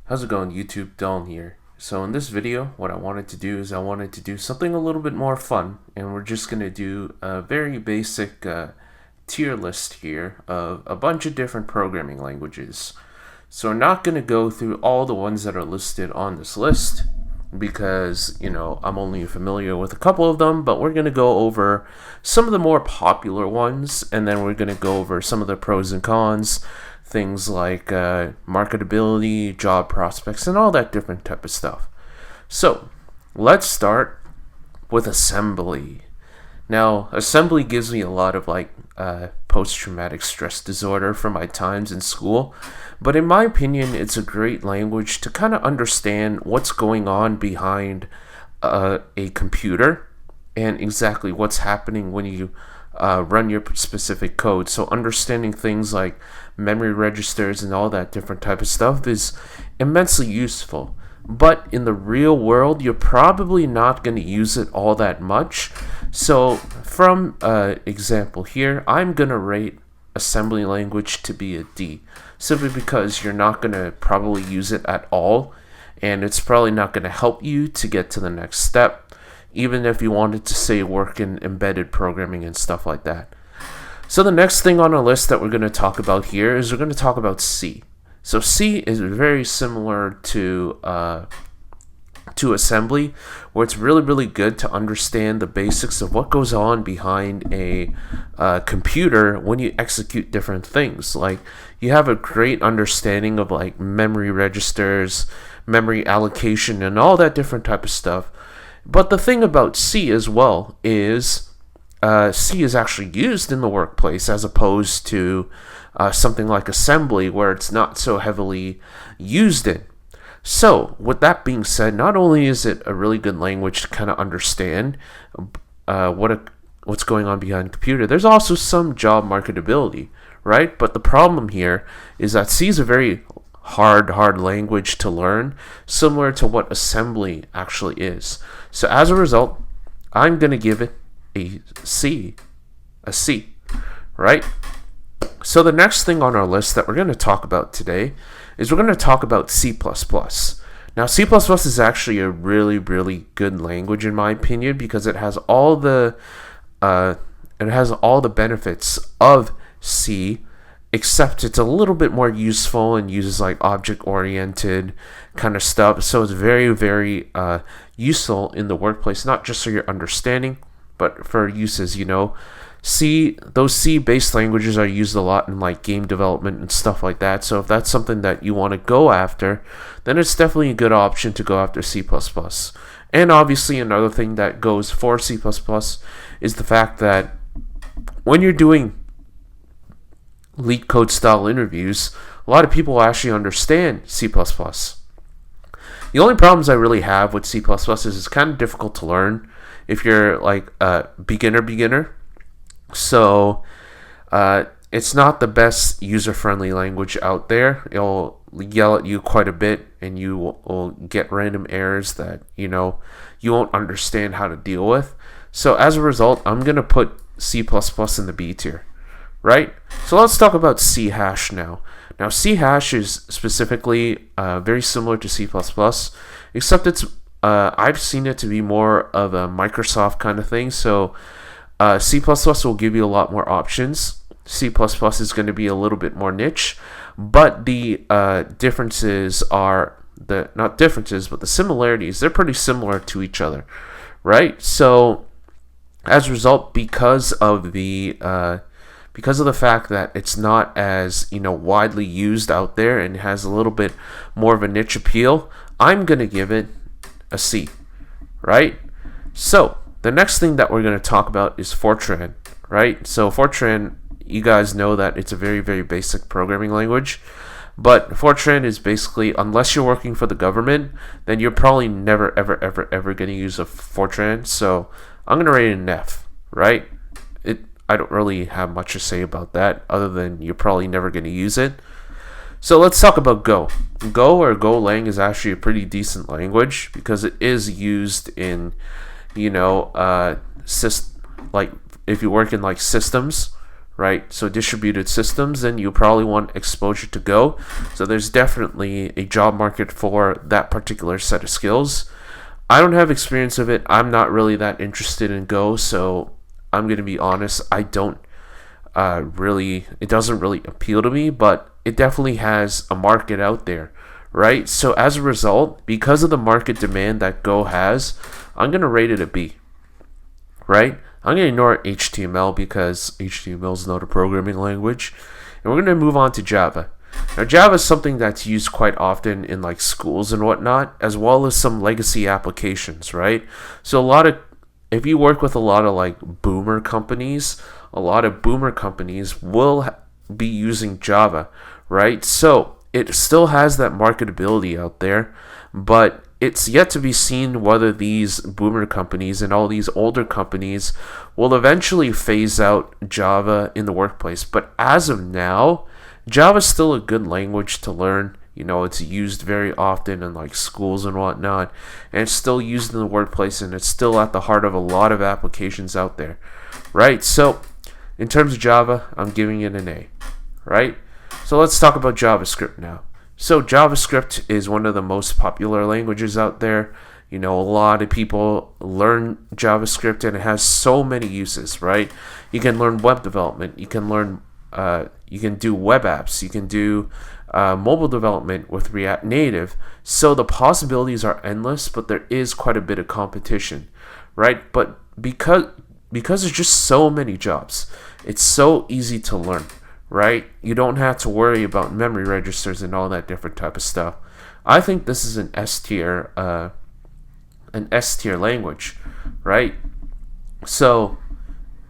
How's it going, YouTube? Dylan here. So in this video, what I wanted to do is I wanted to do something a little bit more fun, and we're just going to do a very basic tier list here of a bunch of different programming languages. So we're not going to go through all the ones that are listed on this list because, I'm only familiar with a couple of them, but we're going to go over some of the more popular ones, and then we're going to go over some of the pros and cons, things like marketability, job prospects, and all that different type of stuff. So let's start with assembly. Now, assembly gives me a lot of post-traumatic stress disorder from my times in school, but in my opinion, it's a great language to kind of understand what's going on behind a computer and exactly what's happening when you run your specific code. So understanding things like memory registers and all that different type of stuff is immensely useful. But in the real world, you're probably not going to use it all that much. So from example here, I'm going to rate assembly language to be a D, simply because you're not going to probably use it at all, and it's probably not going to help you to get to the next step, even if you wanted to say work in embedded programming and stuff like that. So the next thing on our list that we're going to talk about here is we're going to talk about C. So C is very similar to assembly, where it's really good to understand the basics of what goes on behind a computer when you execute different things. Like, you have a great understanding of like memory registers, memory allocation, and all that different type of stuff. But the thing about C as well is C is actually used in the workplace as opposed to something like assembly, where it's not so heavily used in. So, with that being said, not only is it a really good language to kind of understand what's going on behind a computer, there's also some job marketability, right? But the problem here is that C is a very hard language to learn, similar to what assembly actually is. So as a result, I'm going to give it a C, right? So the next thing on our list that we're going to talk about today is we're going to talk about C++. Now, C++ is actually a really good language in my opinion, because it has all the benefits of C, except it's a little bit more useful and uses like object-oriented kind of stuff. So it's very useful in the workplace, not just for your understanding, but for uses. Those C-based languages are used a lot in like game development and stuff like that. So if that's something that you want to go after, then it's definitely a good option to go after C++. And obviously another thing that goes for C++ is the fact that when you're doing leak code style interviews, a lot of people actually understand C++. The only problems I really have with C++ is it's kind of difficult to learn if you're like a beginner. So it's not the best user-friendly language out there. It'll yell at you quite a bit, and you will get random errors that you won't understand how to deal with. So as a result, I'm going to put C++ in the B tier, right? So let's talk about C hash now. Now, C hash is specifically very similar to C++, except it's I've seen it to be more of a Microsoft kind of thing. So C++ will give you a lot more options. C++ is going to be a little bit more niche, but the differences are not differences, but the similarities. They're pretty similar to each other, right? So as a result, because of the fact that it's not as widely used out there and has a little bit more of a niche appeal, I'm going to give it a C, right? So the next thing that we're going to talk about is Fortran, right? So Fortran, you guys know that it's a very basic programming language, but Fortran is basically, unless you're working for the government, then you're probably never ever going to use a Fortran. So I'm going to rate it an F, right? I don't really have much to say about that, other than you're probably never going to use it. So let's talk about Go. Go, or Golang, is actually a pretty decent language because it is used in like if you work in like systems, right? So distributed systems, then you probably want exposure to Go. So there's definitely a job market for that particular set of skills. I don't have experience of it. I'm not really that interested in Go, so I'm going to be honest. I don't it doesn't really appeal to me, but it definitely has a market out there, right? So as a result, because of the market demand that Go has, I'm going to rate it a B, right? I'm going to ignore HTML because HTML is not a programming language. And we're going to move on to Java. Now, Java is something that's used quite often in like schools and whatnot, as well as some legacy applications, right? So if you work with a lot of like boomer companies, a lot of boomer companies will be using Java, right? So it still has that marketability out there, but it's yet to be seen whether these boomer companies and all these older companies will eventually phase out Java in the workplace. But as of now, Java is still a good language to learn. It's used very often in like schools and whatnot, and it's still used in the workplace, and it's still at the heart of a lot of applications out there, right? So in terms of Java, I'm giving it an A, right? So let's talk about JavaScript now. So JavaScript is one of the most popular languages out there. A lot of people learn JavaScript, and it has so many uses, right? You can learn web development. You can do web apps. You can do mobile development with React Native. So the possibilities are endless, but there is quite a bit of competition, right? But because there's just so many jobs, it's so easy to learn, right? You don't have to worry about memory registers and all that different type of stuff. I think this is an S tier language, right? So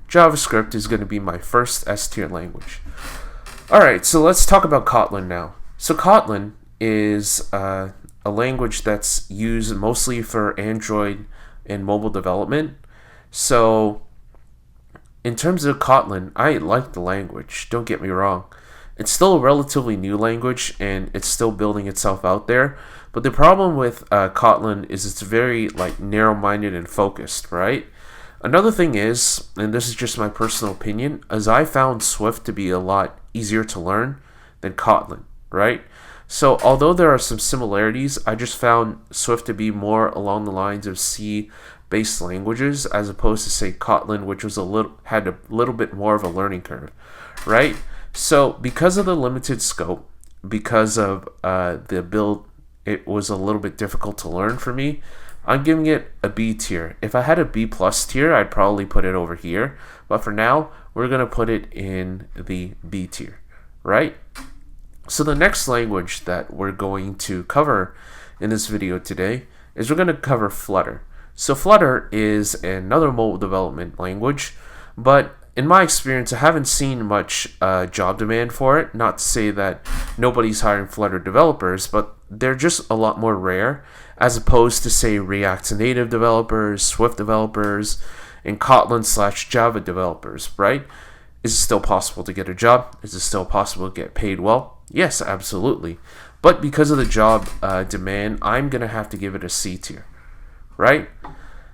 JavaScript is going to be my first S tier language. Alright, so let's talk about Kotlin now. So Kotlin is a language that's used mostly for Android and mobile development. So in terms of Kotlin, I like the language, don't get me wrong. It's still a relatively new language, and it's still building itself out there. But the problem with Kotlin is it's very like narrow-minded and focused, right? Another thing is, and this is just my personal opinion, is I found Swift to be a lot easier to learn than Kotlin, right? So although there are some similarities, I just found Swift to be more along the lines of C-based languages, as opposed to say Kotlin, which was had a little bit more of a learning curve, right? So because of the limited scope, because of the build, it was a little bit difficult to learn for me. I'm giving it a B tier. If I had a B plus tier, I'd probably put it over here. But for now, we're going to put it in the B tier, right? So the next language that we're going to cover in this video today is we're going to cover Flutter. So Flutter is another mobile development language, but in my experience, I haven't seen much job demand for it. Not to say that nobody's hiring Flutter developers, but they're just a lot more rare, as opposed to, say, React Native developers, Swift developers, and Kotlin/Java developers, right? Is it still possible to get a job? Is it still possible to get paid well? Yes, absolutely. But because of the job demand, I'm going to have to give it a C tier, right?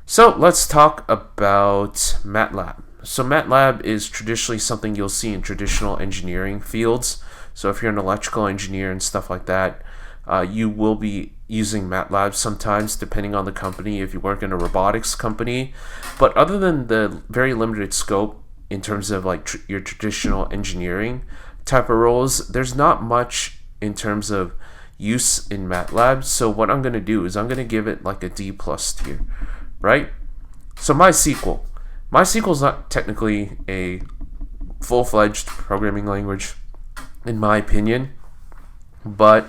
So let's talk about MATLAB. So MATLAB is traditionally something you'll see in traditional engineering fields. So if you're an electrical engineer and stuff like that, you will be using MATLAB sometimes, depending on the company, if you work in a robotics company. But other than the very limited scope in terms of like your traditional engineering type of roles, there's not much in terms of use in MATLAB. So what I'm going to do is I'm going to give it like a D plus tier, right? So MySQL. MySQL is not technically a full-fledged programming language, in my opinion, but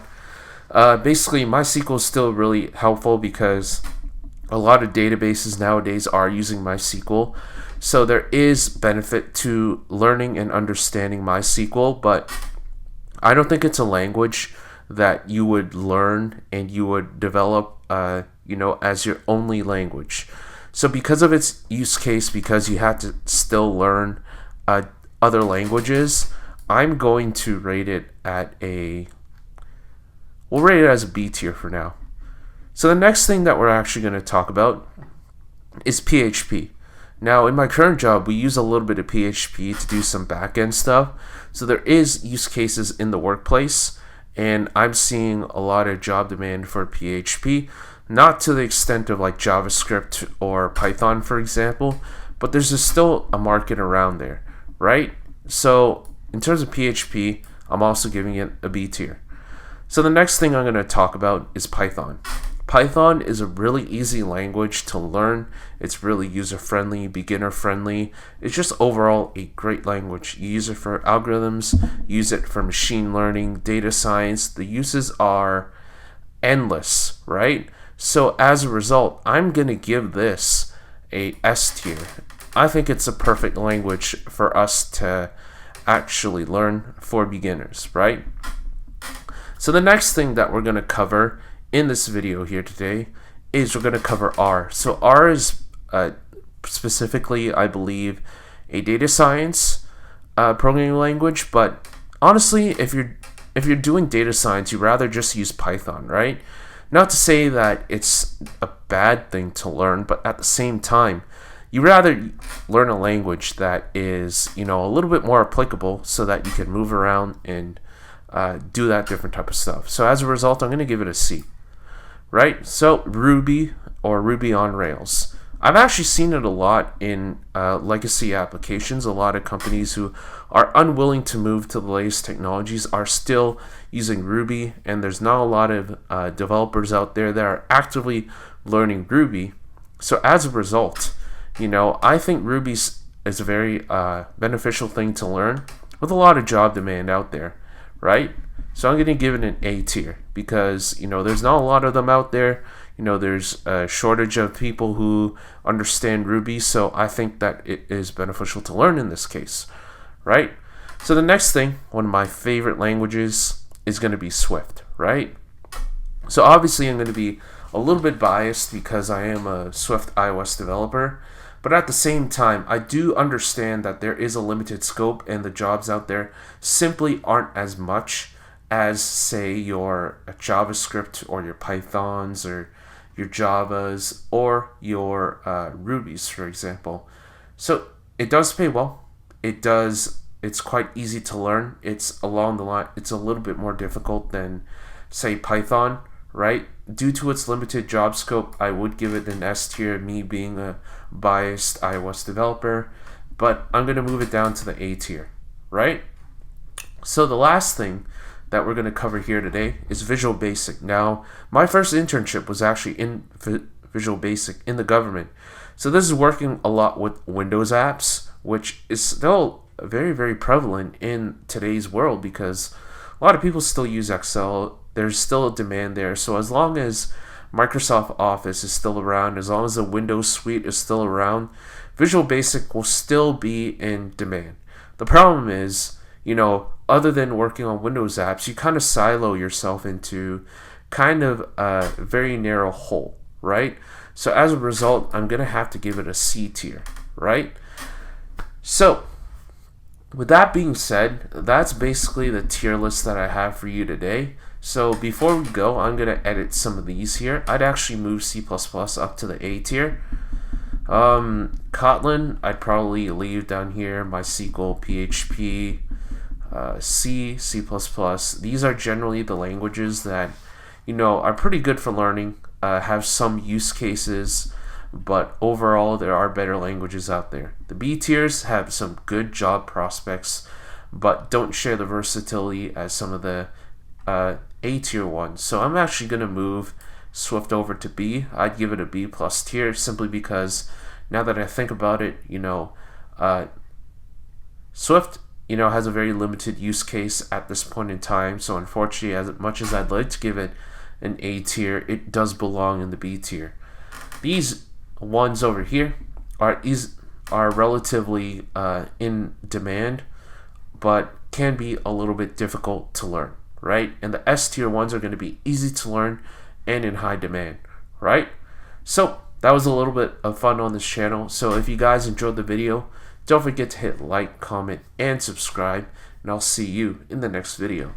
basically MySQL is still really helpful because a lot of databases nowadays are using MySQL. So there is benefit to learning and understanding MySQL, but I don't think it's a language that you would learn and you would develop, as your only language. So because of its use case, because you have to still learn other languages, I'm going to rate it we'll rate it as a B tier for now. So the next thing that we're actually going to talk about is PHP. Now, in my current job, we use a little bit of PHP to do some backend stuff. So there is use cases in the workplace, and I'm seeing a lot of job demand for PHP, not to the extent of like JavaScript or Python, for example, but there's still a market around there, right? So in terms of PHP, I'm also giving it a B tier. So the next thing I'm going to talk about is Python. Python is a really easy language to learn. It's really user-friendly, beginner-friendly. It's just overall a great language. You use it for algorithms, use it for machine learning, data science. The uses are endless, right? So as a result, I'm going to give this a S tier. I think it's a perfect language for us to actually learn for beginners, right? So the next thing that we're going to cover in this video here today is we're going to cover R. So R is specifically, I believe, a data science programming language, but honestly, if you're doing data science, you'd rather just use Python, right? Not to say that it's a bad thing to learn, but at the same time, you rather learn a language that is, a little bit more applicable so that you can move around and do that different type of stuff. So as a result, I'm going to give it a C, right? So Ruby or Ruby on Rails. I've actually seen it a lot in legacy applications. A lot of companies who are unwilling to move to the latest technologies are still using Ruby, and there's not a lot of developers out there that are actively learning Ruby. So as a result, I think Ruby is a very beneficial thing to learn with a lot of job demand out there, right? So I'm going to give it an A tier because, there's not a lot of them out there. There's a shortage of people who understand Ruby, so I think that it is beneficial to learn in this case, right? So the next thing, one of my favorite languages, is going to be Swift, right? So obviously I'm going to be a little bit biased because I am a Swift iOS developer, but at the same time, I do understand that there is a limited scope and the jobs out there simply aren't as much as, say, your JavaScript or your Pythons or your Javas or your Rubies, for example. So it does pay well. It's quite easy to learn. It's along the line. It's a little bit more difficult than, say, Python, right? Due to its limited job scope, I would give it an S tier, me being a biased iOS developer, but I'm going to move it down to the A tier, right? So the last thing that we're going to cover here today is Visual Basic. Now, my first internship was actually in Visual Basic in the government. So this is working a lot with Windows apps, which is still very, very prevalent in today's world because a lot of people still use Excel. There's still a demand there. So as long as Microsoft Office is still around, as long as the Windows suite is still around, Visual Basic will still be in demand. The problem is, other than working on Windows apps, you kind of silo yourself into kind of a very narrow hole, right? So as a result, I'm going to have to give it a C tier, right? So with that being said, that's basically the tier list that I have for you today. So before we go, I'm going to edit some of these here. I'd actually move C++ up to the A tier. Kotlin, I'd probably leave down here. MySQL, PHP, C, C++. These are generally the languages that, are pretty good for learning, have some use cases, but overall there are better languages out there. The B tiers have some good job prospects, but don't share the versatility as some of the A tier ones. So I'm actually going to move Swift over to B. I'd give it a B plus tier simply because now that I think about it, Swift has a very limited use case at this point in time. So unfortunately, as much as I'd like to give it an A tier, it does belong in the B tier. These ones over here are relatively in demand, but can be a little bit difficult to learn, right? And the S tier ones are going to be easy to learn and in high demand, right? So that was a little bit of fun on this channel. So if you guys enjoyed the video, don't forget to hit like, comment, and subscribe, and I'll see you in the next video.